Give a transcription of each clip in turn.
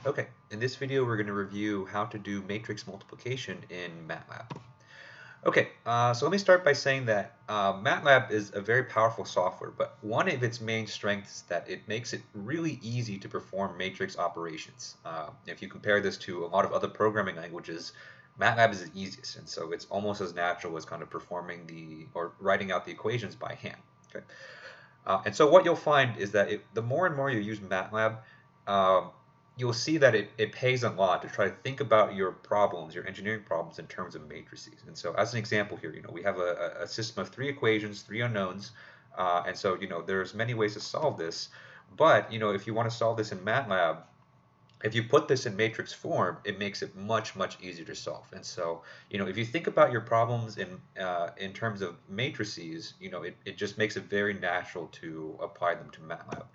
Okay, in this video we're going to review how to do matrix multiplication in MATLAB. Okay, so let me start by saying that MATLAB is a very powerful software, but one of its main strengths is that it makes it really easy to perform matrix operations. If you compare this to a lot of other programming languages, MATLAB is the easiest, and so it's almost as natural as kind of performing or writing out the equations by hand. Okay, and so what you'll find is that the more and more you use MATLAB, um, you'll see that it pays a lot to try to think about your problems, your engineering problems, in terms of matrices. And so, as an example here, we have a system of three equations, three unknowns, and so there's many ways to solve this. But if you want to solve this in MATLAB, if you put this in matrix form, it makes it much easier to solve. And so, if you think about your problems in terms of matrices, it just makes it very natural to apply them to MATLAB.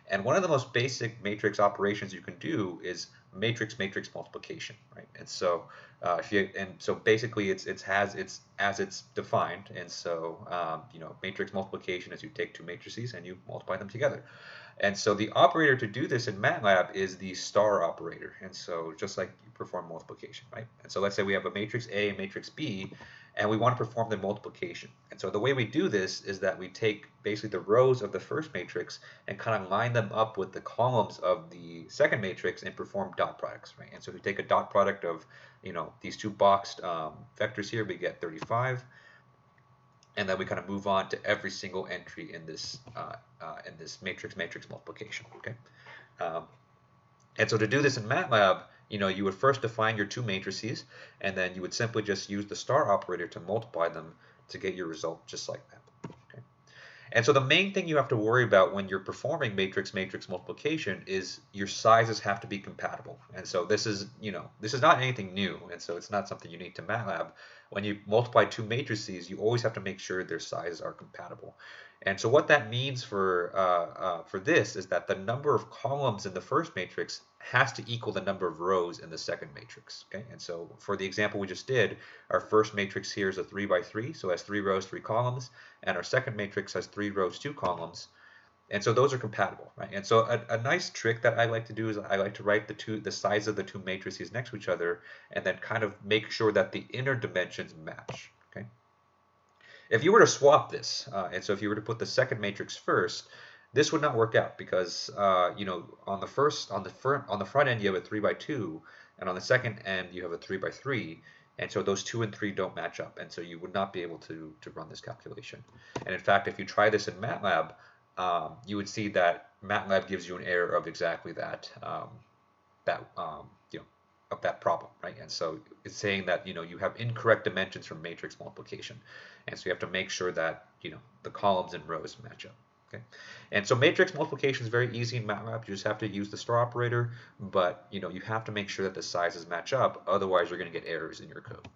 And one of the most basic matrix operations you can do is matrix multiplication, right? And so, basically it's as it's defined. And so, matrix multiplication is you take two matrices and you multiply them together. And so the operator to do this in MATLAB is the star operator. And so just like you perform multiplication, right? And so let's say we have a matrix A and matrix B, and we want to perform the multiplication. And so the way we do this is that we take basically the rows of the first matrix and kind of line them up with the columns of the second matrix and perform dot products, right? And so if we take a dot product of, these two boxed vectors here, we get 35. And then we kind of move on to every single entry in this matrix multiplication. Okay, and so to do this in MATLAB, you would first define your two matrices, and then you would simply just use the star operator to multiply them to get your result just like that. Okay, and so the main thing you have to worry about when you're performing matrix multiplication is your sizes have to be compatible. And so this is not anything new, and so it's not something unique to MATLAB. When you multiply two matrices, you always have to make sure their sizes are compatible. And so what that means for this is that the number of columns in the first matrix has to equal the number of rows in the second matrix. Okay, and so for the example we just did, our first matrix here is a 3 by 3, so it has 3 rows, 3 columns, and our second matrix has 3 rows, 2 columns. And so those are compatible, right? And so a nice trick that I like to do is I like to write the size of the two matrices next to each other, and then kind of make sure that the inner dimensions match. Okay. If you were to swap this, and so if you were to put the second matrix first, this would not work out because on the front end you have a 3 by 2, and on the second end you have a 3 by 3. And so those 2 and 3 don't match up, and so you would not be able to run this calculation. And in fact, if you try this in MATLAB, you would see that MATLAB gives you an error of exactly that, of that problem, right? And so it's saying that you have incorrect dimensions from matrix multiplication, and so you have to make sure that the columns and rows match up. Okay, and so matrix multiplication is very easy in MATLAB. You just have to use the star operator, but you have to make sure that the sizes match up. Otherwise, you're going to get errors in your code.